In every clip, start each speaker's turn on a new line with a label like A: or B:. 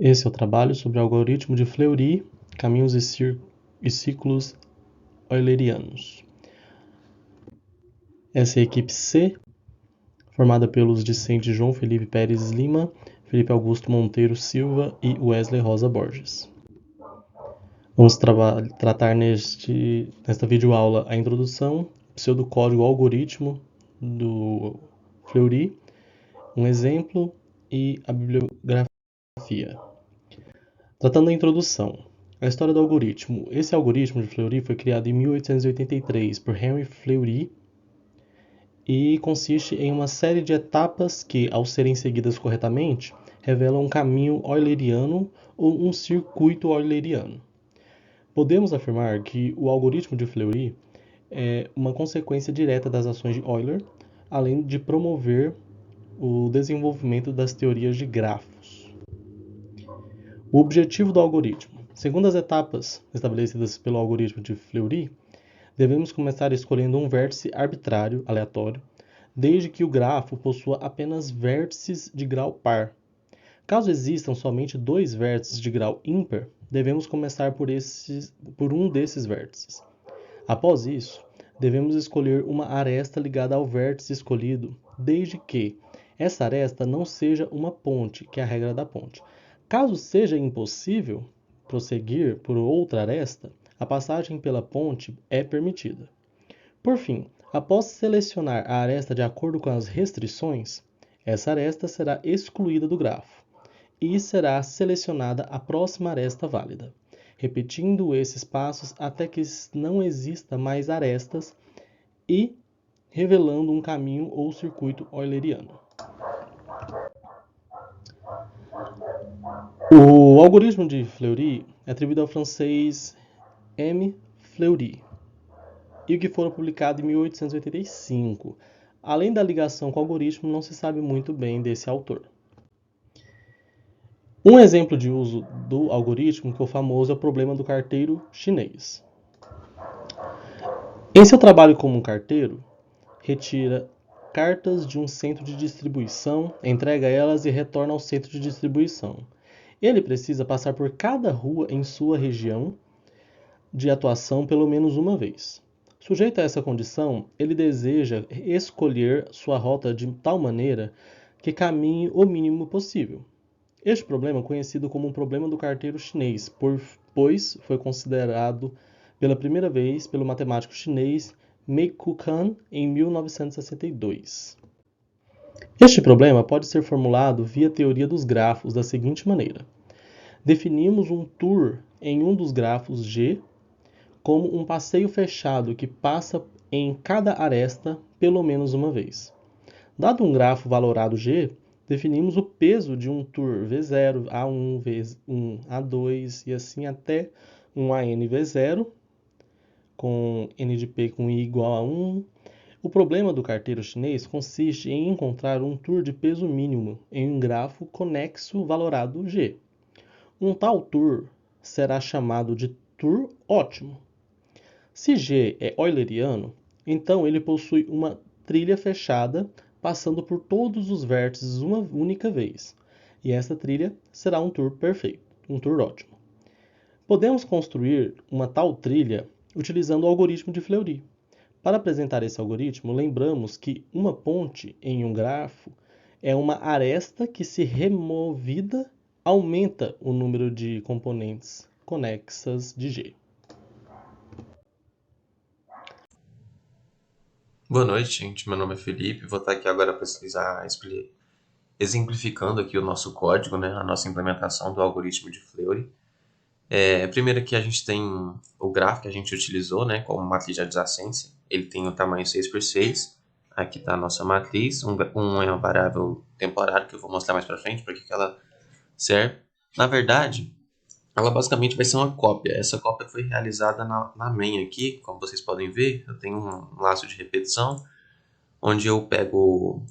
A: Esse é o trabalho sobre o algoritmo de Fleury, caminhos e ciclos eulerianos. Essa é a equipe C, formada pelos discentes João Felipe Pérez Lima, Felipe Augusto Monteiro Silva e Wesley Rosa Borges. Vamos tratar nesta videoaula a introdução, pseudocódigo algoritmo do Fleury, um exemplo e a bibliografia. Tratando da introdução, a história do algoritmo. Esse algoritmo de Fleury foi criado em 1883 por Henry Fleury e consiste em uma série de etapas que, ao serem seguidas corretamente, revelam um caminho euleriano ou um circuito euleriano. Podemos afirmar que o algoritmo de Fleury é uma consequência direta das ações de Euler, além de promover o desenvolvimento das teorias de grafos. O objetivo do algoritmo. Segundo as etapas estabelecidas pelo algoritmo de Fleury, devemos começar escolhendo um vértice arbitrário, aleatório, desde que o grafo possua apenas vértices de grau par. Caso existam somente dois vértices de grau ímpar, devemos começar por um desses vértices. Após isso, devemos escolher uma aresta ligada ao vértice escolhido, desde que essa aresta não seja uma ponte, que é a regra da ponte. Caso seja impossível prosseguir por outra aresta, a passagem pela ponte é permitida. Por fim, após selecionar a aresta de acordo com as restrições, essa aresta será excluída do grafo e será selecionada a próxima aresta válida, repetindo esses passos até que não exista mais arestas e revelando um caminho ou circuito euleriano. O algoritmo de Fleury é atribuído ao francês M. Fleury e que foi publicado em 1885. Além da ligação com o algoritmo, não se sabe muito bem desse autor. Um exemplo de uso do algoritmo que é o famoso é o problema do carteiro chinês. Em seu trabalho como um carteiro, retira cartas de um centro de distribuição, entrega elas e retorna ao centro de distribuição. Ele precisa passar por cada rua em sua região de atuação pelo menos uma vez. Sujeito a essa condição, ele deseja escolher sua rota de tal maneira que caminhe o mínimo possível. Este problema é conhecido como o problema do carteiro chinês, pois foi considerado pela primeira vez pelo matemático chinês Mei Kukan em 1962. Este problema pode ser formulado via teoria dos grafos da seguinte maneira: definimos um tour em um dos grafos G como um passeio fechado que passa em cada aresta pelo menos uma vez. Dado um grafo valorado G, definimos o peso de um tour V0, A1, V1, A2 e assim até um AN V0, com N de P com I igual a 1. O problema do carteiro chinês consiste em encontrar um tour de peso mínimo em um grafo conexo valorado G. Um tal tour será chamado de tour ótimo. Se G é euleriano, então ele possui uma trilha fechada passando por todos os vértices uma única vez, e essa trilha será um tour perfeito, um tour ótimo. Podemos construir uma tal trilha utilizando o algoritmo de Fleury. Para apresentar esse algoritmo, lembramos que uma ponte em um grafo é uma aresta que, se removida, aumenta o número de componentes conexas de G.
B: Boa noite, gente. Meu nome é Felipe. Vou estar aqui agora para exemplificando aqui o nosso código, né, a nossa implementação do algoritmo de Fleury. Primeiro aqui a gente tem o grafo que a gente utilizou, né, como matriz de adjacência. Ele tem o tamanho 6x6. Aqui está a nossa matriz. Um é uma variável temporária que eu vou mostrar mais para frente para que ela serve. Na verdade, ela basicamente vai ser uma cópia. Essa cópia foi realizada na main aqui, como vocês podem ver. Eu tenho um laço de repetição, onde eu pego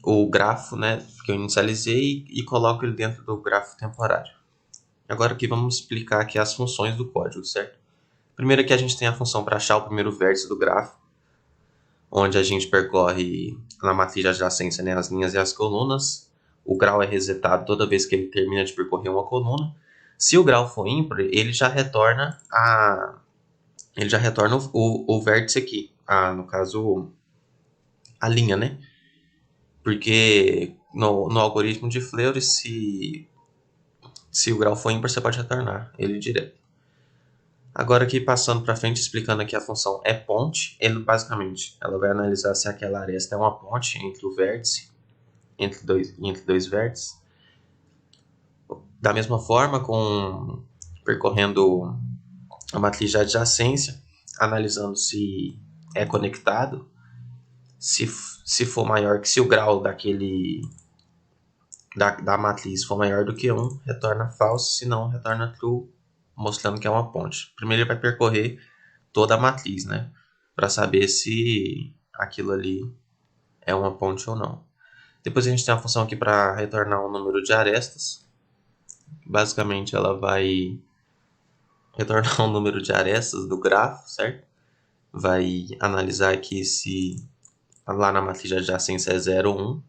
B: o grafo, né, que eu inicializei e coloco ele dentro do grafo temporário. Agora aqui vamos explicar aqui as funções do código, certo? Primeiro aqui a gente tem a função para achar o primeiro vértice do grafo, onde a gente percorre na matriz de adjacência, né, as linhas e as colunas, o grau é resetado toda vez que ele termina de percorrer uma coluna. Se o grau for ímpar, ele já retorna o vértice aqui, no caso, a linha, né? Porque no algoritmo de Fleury, se o grau for ímpar, você pode retornar ele direto. Agora aqui, passando para frente, explicando aqui a função é ponte, ele basicamente ela vai analisar se aquela aresta é uma ponte entre o vértice, entre dois vértices. Da mesma forma, percorrendo a matriz de adjacência, analisando se é conectado, se for maior que se o grau da matriz for maior do que 1, retorna false, se não, retorna true, mostrando que é uma ponte. Primeiro ele vai percorrer toda a matriz, né? Para saber se aquilo ali é uma ponte ou não. Depois a gente tem a função aqui para retornar o número de arestas. Basicamente ela vai retornar o número de arestas do grafo, certo? Vai analisar aqui se lá na matriz de adjacência é 0 ou 1.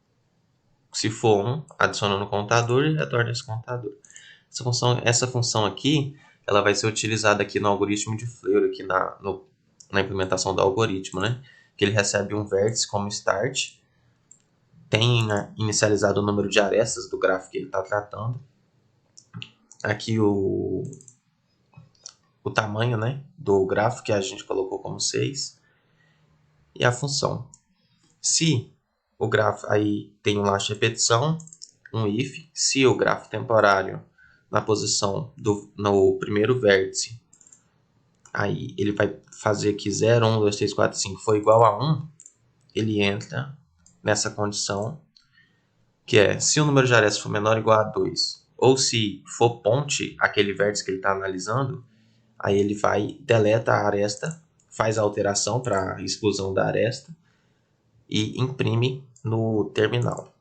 B: Se for 1, adiciona no contador e retorna esse contador. Essa função aqui, ela vai ser utilizada aqui no algoritmo de Fleury, aqui na implementação do algoritmo, né? Que ele recebe um vértice como start, tem inicializado o número de arestas do grafo que ele está tratando. Aqui o tamanho, né, do grafo que a gente colocou como 6. E a função. Se o grafo aí tem um laço de repetição, um if, se o grafo temporário na posição no primeiro vértice, aí ele vai fazer aqui 0, 1, 2, 3, 4, 5 for igual a 1, ele entra nessa condição, que é se o número de arestas for menor ou igual a 2, ou se for ponte, aquele vértice que ele está analisando, aí ele deleta a aresta, faz a alteração para exclusão da aresta e imprime no terminal.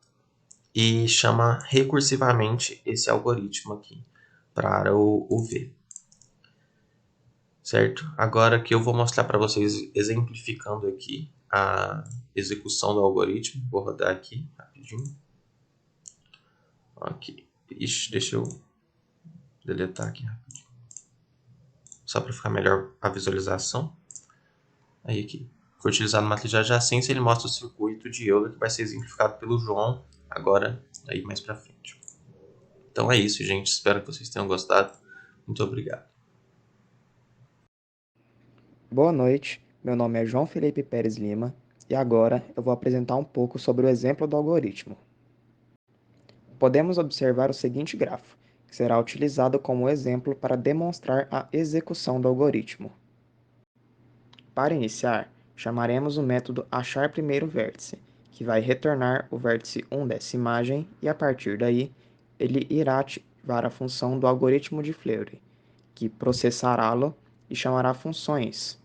B: E chama recursivamente esse algoritmo aqui para o V. Certo? Agora que eu vou mostrar para vocês exemplificando aqui a execução do algoritmo. Vou rodar aqui rapidinho. Aqui. Ixi, deixa eu deletar aqui rapidinho. Só para ficar melhor a visualização. Aí aqui. Foi utilizado no matriz de adjacência, ele mostra o circuito de Euler que vai ser exemplificado pelo João agora aí mais para frente. Então é isso, gente. Espero que vocês tenham gostado. Muito obrigado.
C: Boa noite, meu nome é João Felipe Pérez Lima e agora eu vou apresentar um pouco sobre o exemplo do algoritmo. Podemos observar o seguinte grafo, que será utilizado como exemplo para demonstrar a execução do algoritmo. Para iniciar, chamaremos o método achar primeiro vértice, que vai retornar o vértice 1 dessa imagem e a partir daí ele irá ativar a função do algoritmo de Fleury, que processará-lo e chamará funções,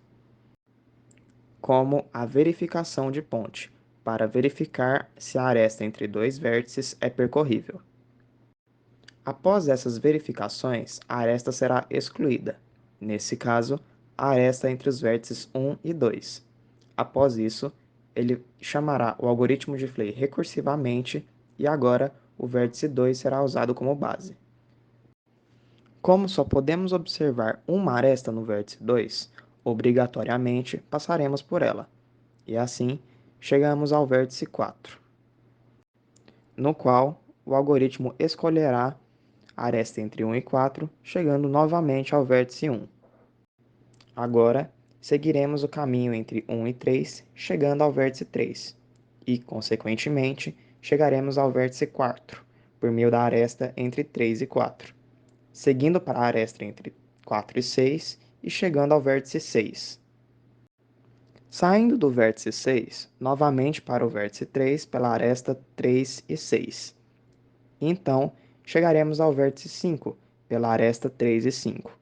C: como a verificação de ponte, para verificar se a aresta entre dois vértices é percorrível. Após essas verificações, a aresta será excluída, nesse caso, a aresta entre os vértices 1 e 2. Após isso, ele chamará o algoritmo de Fleury recursivamente e agora o vértice 2 será usado como base. Como só podemos observar uma aresta no vértice 2, obrigatoriamente passaremos por ela, e assim chegamos ao vértice 4, no qual o algoritmo escolherá a aresta entre 1 e 4, chegando novamente ao vértice 1. Agora, seguiremos o caminho entre 1 e 3, chegando ao vértice 3, e, consequentemente, chegaremos ao vértice 4, por meio da aresta entre 3 e 4, seguindo para a aresta entre 4 e 6 e chegando ao vértice 6. Saindo do vértice 6, novamente para o vértice 3 pela aresta 3 e 6. Então, chegaremos ao vértice 5 pela aresta 3 e 5.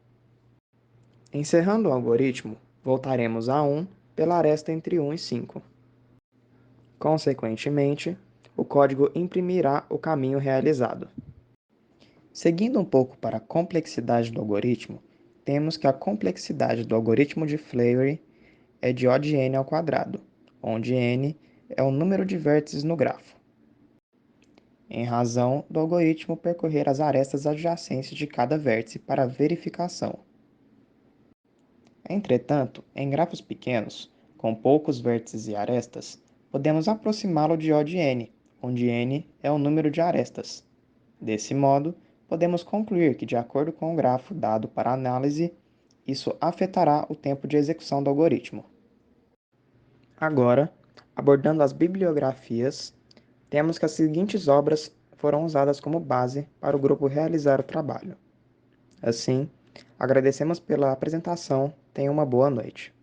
C: Encerrando o algoritmo, voltaremos a 1 pela aresta entre 1 e 5. Consequentemente, o código imprimirá o caminho realizado. Seguindo um pouco para a complexidade do algoritmo, temos que a complexidade do algoritmo de Fleury é de O de n ao quadrado, onde n é o número de vértices no grafo. em razão do algoritmo percorrer as arestas adjacentes de cada vértice para verificação. Entretanto, em grafos pequenos, com poucos vértices e arestas, podemos aproximá-lo de O de n, onde n é o número de arestas. Desse modo, podemos concluir que, de acordo com o grafo dado para análise, isso afetará o tempo de execução do algoritmo. Agora, abordando as bibliografias, temos que as seguintes obras foram usadas como base para o grupo realizar o trabalho. Assim, agradecemos pela apresentação. Tenha uma boa noite.